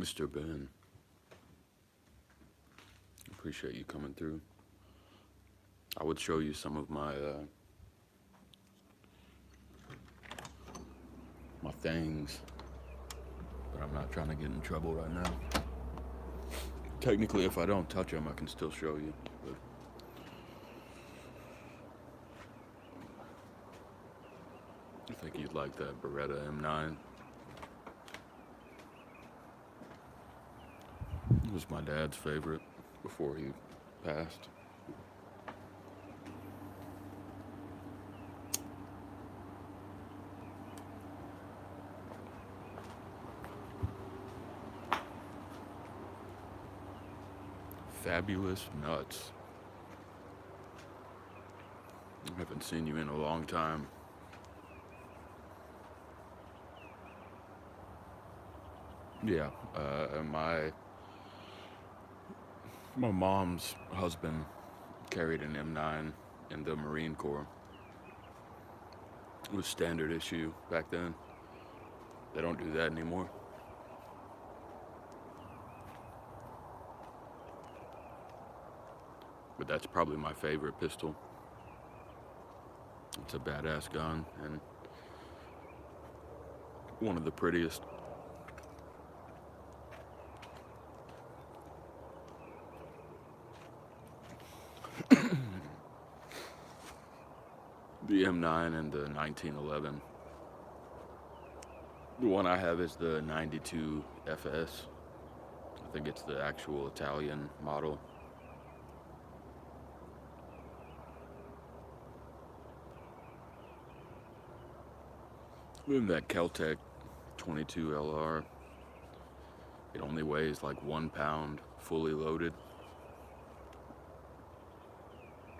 Mr. Ben, appreciate you coming through. I would show you some of my things, but I'm not trying to get in trouble right now. Technically, if I don't touch them, I can still show you. But I think you'd like that Beretta M9. It was my dad's favorite before he passed. Fabulous Nuts. I haven't seen you in a long time. Yeah, my mom's husband carried an M9 in the Marine Corps. It was standard issue back then. They don't do that anymore. But that's probably my favorite pistol. It's a badass gun and one of the prettiest. The M9 and the 1911. The one I have is the 92 FS. I think it's the actual Italian model. Then that Keltec 22 LR. It only weighs like 1 pound fully loaded.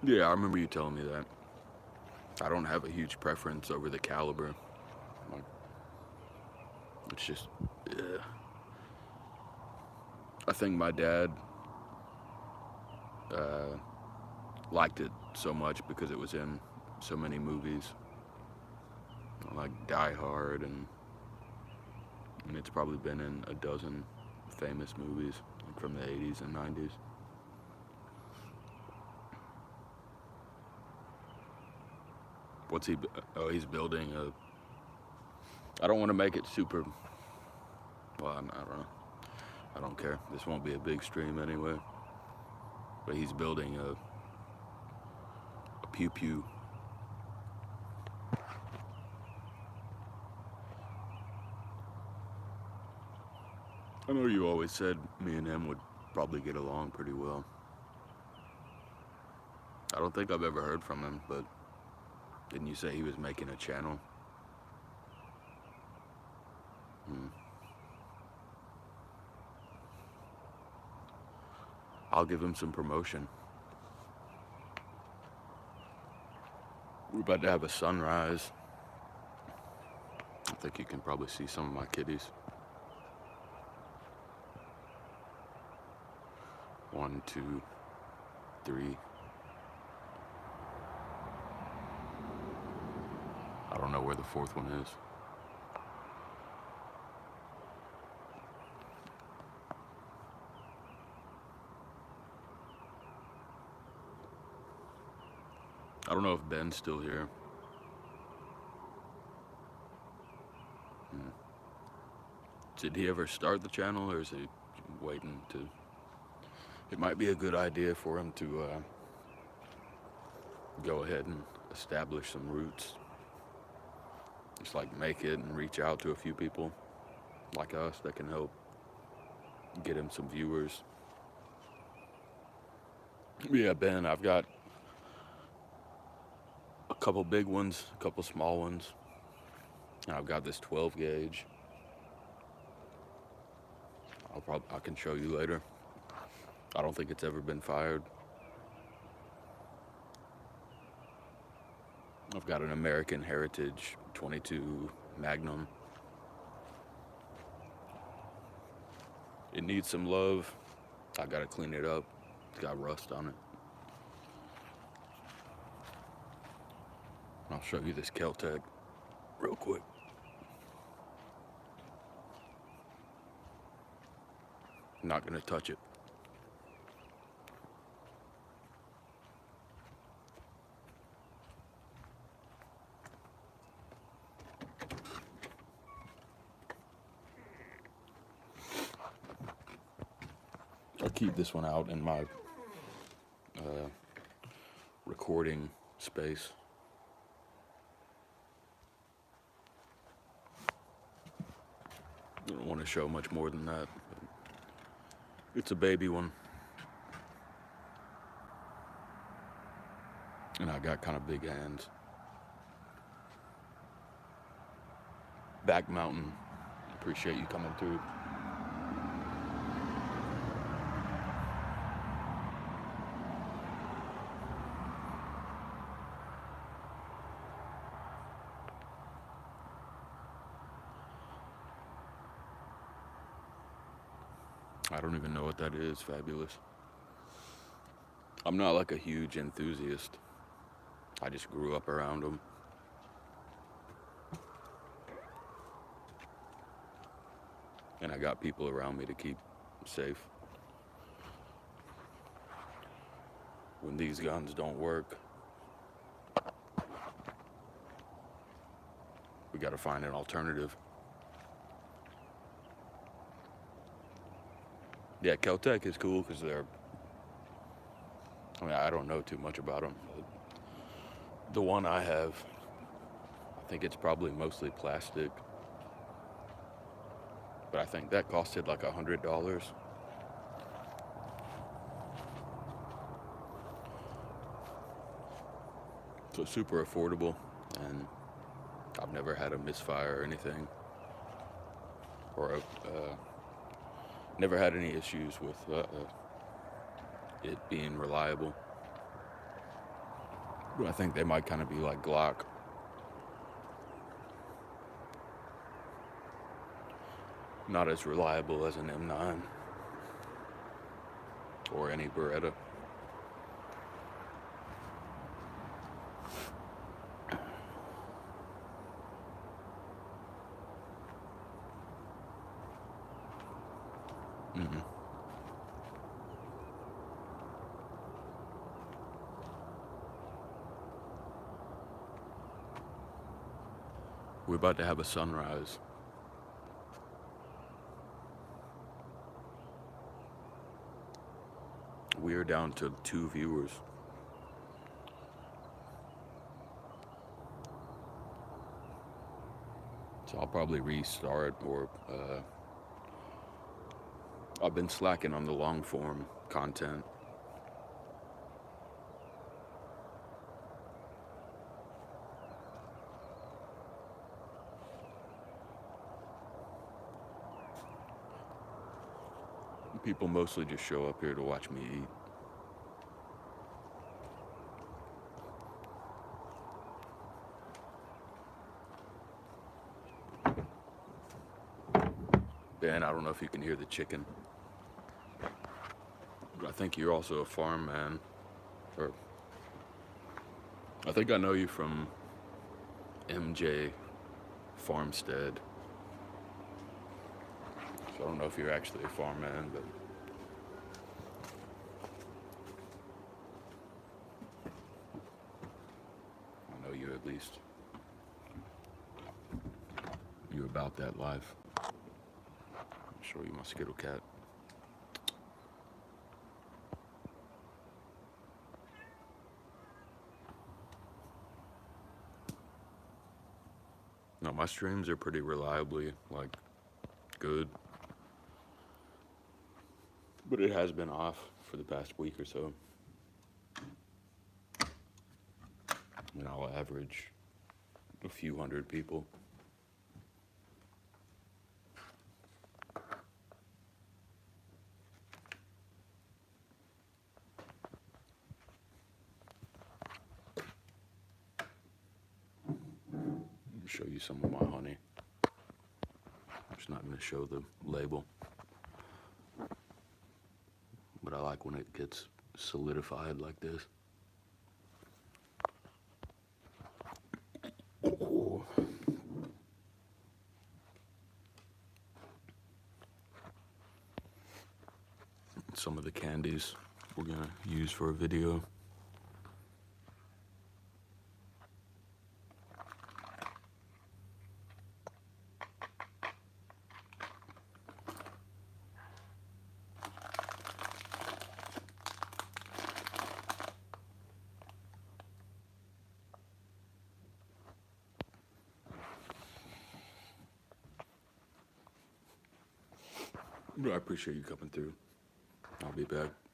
Yeah, I remember you telling me that. I don't have a huge preference over the caliber. Like, it's just, yeah. I think my dad liked it so much because it was in so many movies, like Die Hard, and it's probably been in a dozen famous movies from the 80s and 90s. What's he? Oh, he's building a. I don't want to make it super. Well, I don't know. I don't care. This won't be a big stream anyway. But he's building a pew pew. I know you always said me and him would probably get along pretty well. I don't think I've ever heard from him, but didn't you say he was making a channel? I'll give him some promotion. We're about to have a sunrise. I think you can probably see some of my kitties. 1, 2, 3. I don't know where the fourth one is. I don't know if Ben's still here. Did he ever start the channel, or is he waiting to? It might be a good idea for him to go ahead and establish some roots. Just like make it and reach out to a few people like us that can help get him some viewers. Yeah, Ben, I've got a couple big ones, a couple small ones. And I've got this 12 gauge. I can show you later. I don't think it's ever been fired. I've got an American Heritage 22 Magnum. It needs some love. I gotta clean it up. It's got rust on it. I'll show you this Keltec real quick. I'm not gonna touch it. I keep this one out in my recording space. I don't want to show much more than that. It's a baby one. And I got kind of big hands. Back Mountain, appreciate you coming through. I don't even know what that is, Fabulous. I'm not like a huge enthusiast. I just grew up around them. And I got people around me to keep safe. When these guns don't work, we gotta find an alternative. Yeah, Kel-Tec is cool because I don't know too much about them. The one I have, I think it's probably mostly plastic. But I think that costed like $100. So super affordable, and I've never had a misfire or anything. Or never had any issues with it being reliable. But I think they might kind of be like Glock. Not as reliable as an M9 or any Beretta. Mm-hmm. We're about to have a sunrise. We are down to 2 viewers. So I'll probably restart, or I've been slacking on the long form content. People mostly just show up here to watch me eat. Ben, I don't know if you can hear the chicken. But I think you're also a farm man. Or I think I know you from MJ Farmstead. So I don't know if you're actually a farm man, but I know you at least. You're about that life. I'll show you my Skittle cat. No, my streams are pretty reliably, like, good. But it has been off for the past week or so. And I'll average a few hundred people. I'll show you some of my honey. I'm just not going to show the label. But I like when it gets solidified like this. Oh. some of the candies we're gonna use for a video. But I appreciate you coming through. I'll be back.